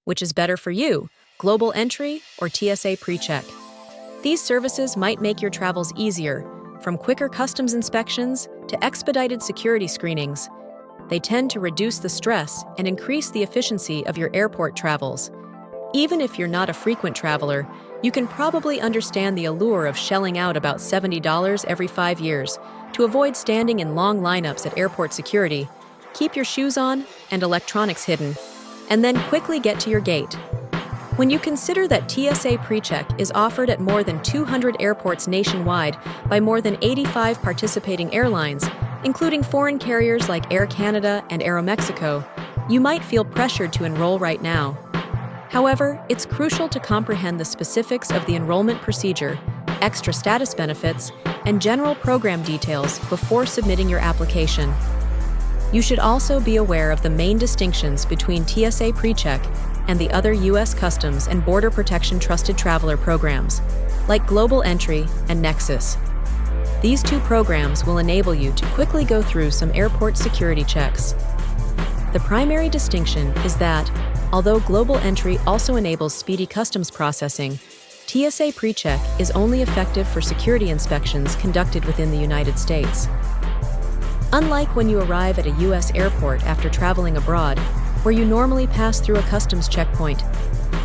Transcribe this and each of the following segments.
Which is better for you, Global Entry or TSA PreCheck? These services might make your travels easier, from quicker customs inspections to expedited security screenings. They tend to reduce the stress and increase the efficiency of your airport travels. Even if you're not a frequent traveler, you can probably understand the allure of shelling out about $70 every 5 years to avoid standing in long lineups at airport security, keep your shoes on and electronics hidden, and then quickly get to your gate. When you consider that TSA PreCheck is offered at more than 200 airports nationwide by more than 85 participating airlines, including foreign carriers like Air Canada and Aeromexico, you might feel pressured to enroll right now. However, it's crucial to comprehend the specifics of the enrollment procedure, extra status benefits, and general program details before submitting your application. You should also be aware of the main distinctions between TSA PreCheck and the other U.S. Customs and Border Protection Trusted Traveler programs, like Global Entry and Nexus. These two programs will enable you to quickly go through some airport security checks. The primary distinction is that, although Global Entry also enables speedy customs processing, TSA PreCheck is only effective for security inspections conducted within the United States. Unlike when you arrive at a U.S. airport after traveling abroad, where you normally pass through a customs checkpoint,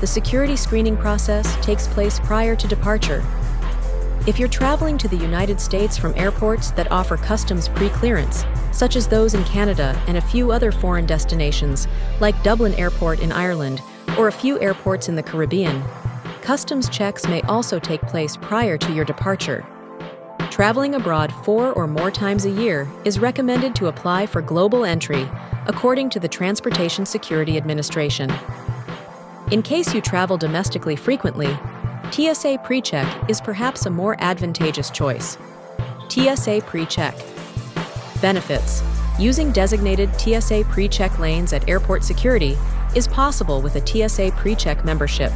the security screening process takes place prior to departure. If you're traveling to the United States from airports that offer customs pre-clearance, such as those in Canada and a few other foreign destinations, like Dublin Airport in Ireland or a few airports in the Caribbean, customs checks may also take place prior to your departure. Traveling abroad 4 or more times a year is recommended to apply for Global Entry, according to the Transportation Security Administration. In case you travel domestically frequently, TSA PreCheck is perhaps a more advantageous choice. TSA PreCheck. Benefits. Using designated TSA PreCheck lanes at airport security is possible with a TSA PreCheck membership.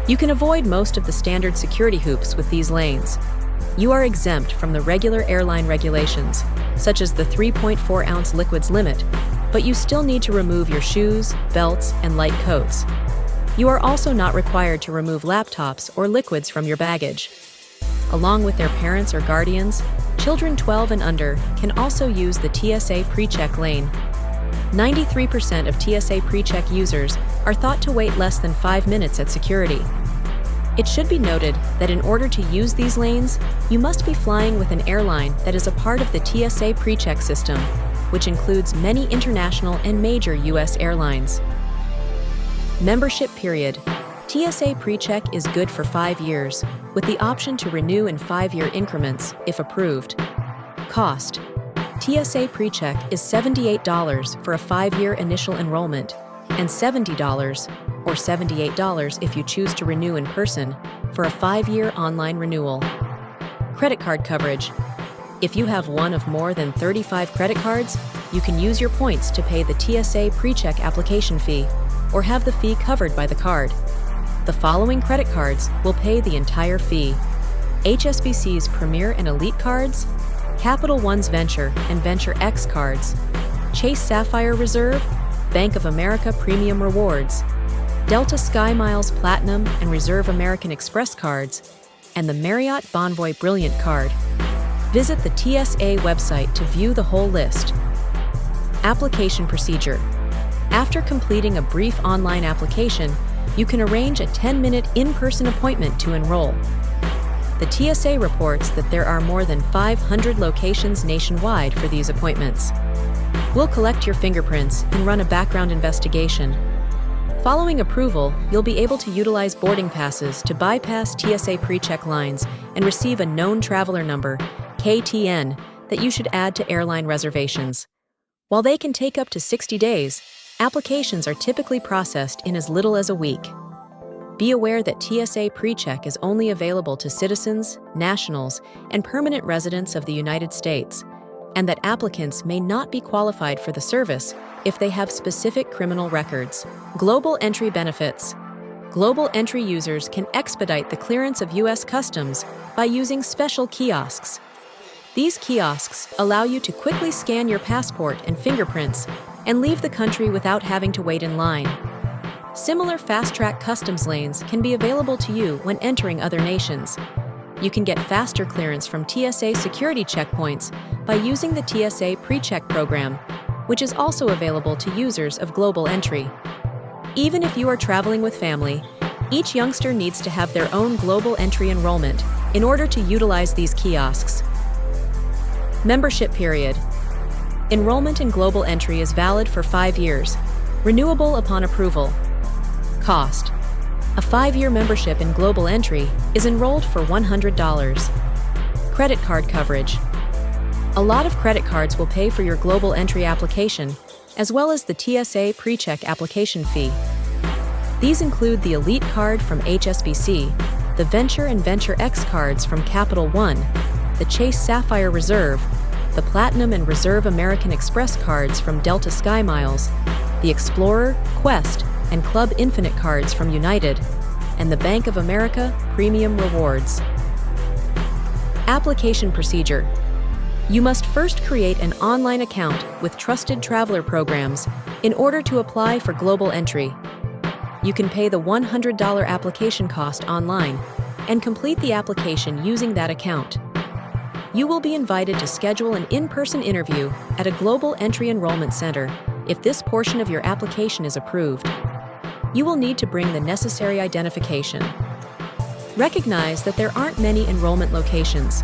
You can avoid most of the standard security hoops with these lanes. You are exempt from the regular airline regulations, such as the 3.4-ounce liquids limit, but you still need to remove your shoes, belts, and light coats. You are also not required to remove laptops or liquids from your baggage. Along with their parents or guardians, children 12 and under can also use the TSA PreCheck lane. 93% of TSA PreCheck users are thought to wait less than 5 minutes at security. It should be noted that in order to use these lanes, you must be flying with an airline that is a part of the TSA PreCheck system, which includes many international and major U.S. airlines. Membership period. TSA PreCheck is good for 5 years, with the option to renew in 5-year increments if approved. Cost. TSA PreCheck is $78 for a 5-year initial enrollment, and $70 or $78 if you choose to renew in person for a 5-year online renewal. Credit card coverage. If you have one of more than 35 credit cards, you can use your points to pay the TSA PreCheck application fee, or have the fee covered by the card. The following credit cards will pay the entire fee: HSBC's Premier and Elite cards, Capital One's Venture and Venture X cards, Chase Sapphire Reserve, Bank of America Premium Rewards, Delta SkyMiles Platinum and Reserve American Express cards, and the Marriott Bonvoy Brilliant card. Visit the TSA website to view the whole list. Application procedure. After completing a brief online application, you can arrange a 10-minute in-person appointment to enroll. The TSA reports that there are more than 500 locations nationwide for these appointments. We'll collect your fingerprints and run a background investigation. Following approval, you'll be able to utilize boarding passes to bypass TSA PreCheck lines and receive a known traveler number, KTN, that you should add to airline reservations. While they can take up to 60 days, applications are typically processed in as little as a week. Be aware that TSA PreCheck is only available to citizens, nationals, and permanent residents of the United States, and that applicants may not be qualified for the service if they have specific criminal records. Global Entry benefits. Global Entry users can expedite the clearance of U.S. Customs by using special kiosks. These kiosks allow you to quickly scan your passport and fingerprints and leave the country without having to wait in line. Similar fast-track customs lanes can be available to you when entering other nations. You can get faster clearance from TSA security checkpoints by using the TSA PreCheck program, which is also available to users of Global Entry. Even if you are traveling with family, each youngster needs to have their own Global Entry enrollment in order to utilize these kiosks. Membership period. Enrollment in Global Entry is valid for 5 years, renewable upon approval. Cost. A 5-year membership in Global Entry is enrolled for $100. Credit card coverage. A lot of credit cards will pay for your Global Entry application, as well as the TSA PreCheck application fee. These include the Elite card from HSBC, the Venture and Venture X cards from Capital One, the Chase Sapphire Reserve, the Platinum and Reserve American Express cards from Delta SkyMiles, the Explorer, Quest, and Club Infinite cards from United, and the Bank of America Premium Rewards. Application procedure. You must first create an online account with trusted traveler programs in order to apply for Global Entry. You can pay the $100 application cost online and complete the application using that account. You will be invited to schedule an in-person interview at a Global Entry Enrollment Center if this portion of your application is approved. You will need to bring the necessary identification. Recognize that there aren't many enrollment locations.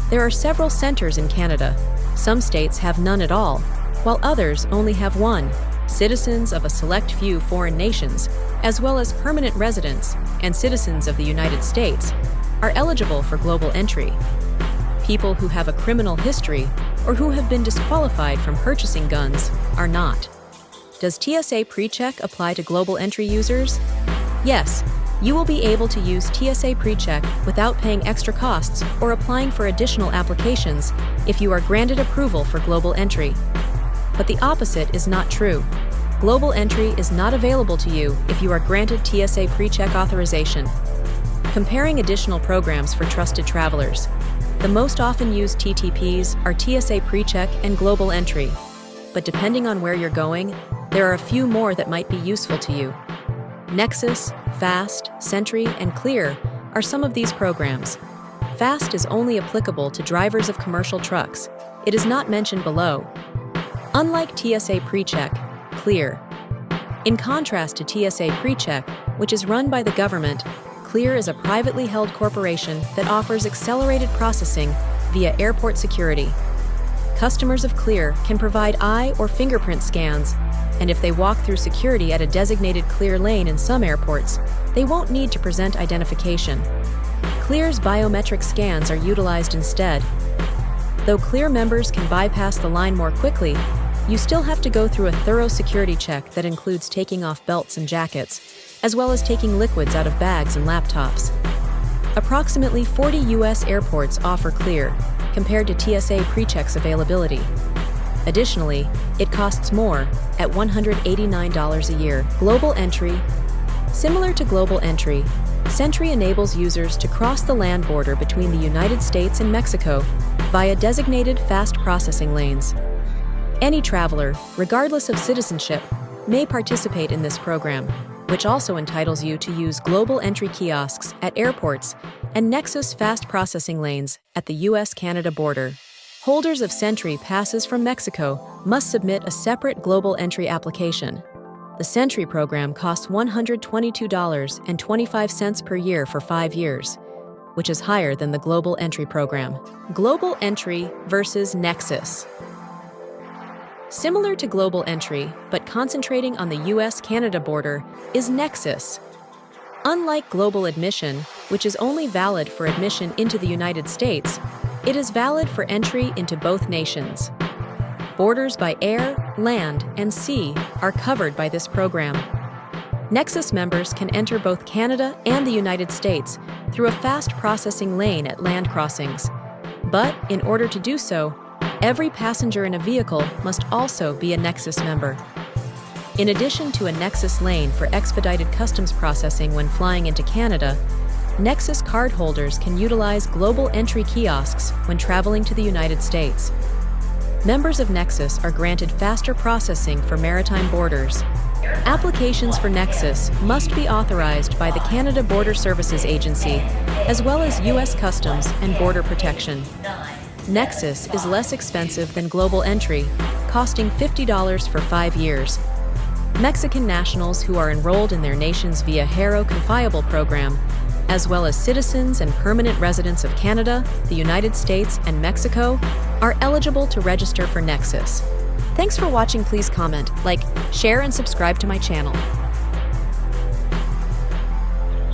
There are several centers in Canada. Some states have none at all, while others only have one. Citizens of a select few foreign nations, as well as permanent residents and citizens of the United States, are eligible for Global Entry. People who have a criminal history or who have been disqualified from purchasing guns are not. Does TSA PreCheck apply to Global Entry users? Yes, you will be able to use TSA PreCheck without paying extra costs or applying for additional applications if you are granted approval for Global Entry. But the opposite is not true. Global Entry is not available to you if you are granted TSA PreCheck authorization. Comparing additional programs for trusted travelers. The most often used TTPs are TSA PreCheck and Global Entry. But depending on where you're going, there are a few more that might be useful to you. Nexus, Fast, Sentri, and Clear are some of these programs. Fast is only applicable to drivers of commercial trucks. It is not mentioned below. Unlike TSA PreCheck, Clear. In contrast to TSA PreCheck, which is run by the government, Clear is a privately held corporation that offers accelerated processing via airport security. Customers of Clear can provide eye or fingerprint scans, and if they walk through security at a designated Clear lane in some airports, they won't need to present identification. Clear's biometric scans are utilized instead. Though Clear members can bypass the line more quickly, you still have to go through a thorough security check that includes taking off belts and jackets, as well as taking liquids out of bags and laptops. Approximately 40 U.S. airports offer Clear, compared to TSA PreCheck's availability. Additionally, it costs more, at $189 a year. Global Entry. Similar to Global Entry, Sentri enables users to cross the land border between the United States and Mexico via designated fast processing lanes. Any traveler, regardless of citizenship, may participate in this program, which also entitles you to use Global Entry kiosks at airports and Nexus fast processing lanes at the U.S.-Canada border. Holders of Sentri passes from Mexico must submit a separate Global Entry application. The Sentri program costs $122.25 per year for 5 years, which is higher than the Global Entry program. Global Entry versus Nexus. Similar to Global Entry, but concentrating on the US-Canada border, is Nexus. Unlike Global Admission, which is only valid for admission into the United States, it is valid for entry into both nations. Borders by air, land, and sea are covered by this program. Nexus members can enter both Canada and the United States through a fast processing lane at land crossings. But in order to do so, every passenger in a vehicle must also be a Nexus member. In addition to a Nexus lane for expedited customs processing when flying into Canada, Nexus cardholders can utilize Global Entry kiosks when traveling to the United States. Members of Nexus are granted faster processing for maritime borders, Applications for Nexus must be authorized by the Canada Border Services Agency, as well as U.S. Customs and Border Protection. Nexus is less expensive than Global Entry, costing $50 for 5 years. Mexican nationals who are enrolled in their nation's Viajero Confiable program, as well as citizens and permanent residents of Canada, the United States, and Mexico, are eligible to register for Nexus. Thanks for watching. Please comment, like, share, and subscribe to my channel.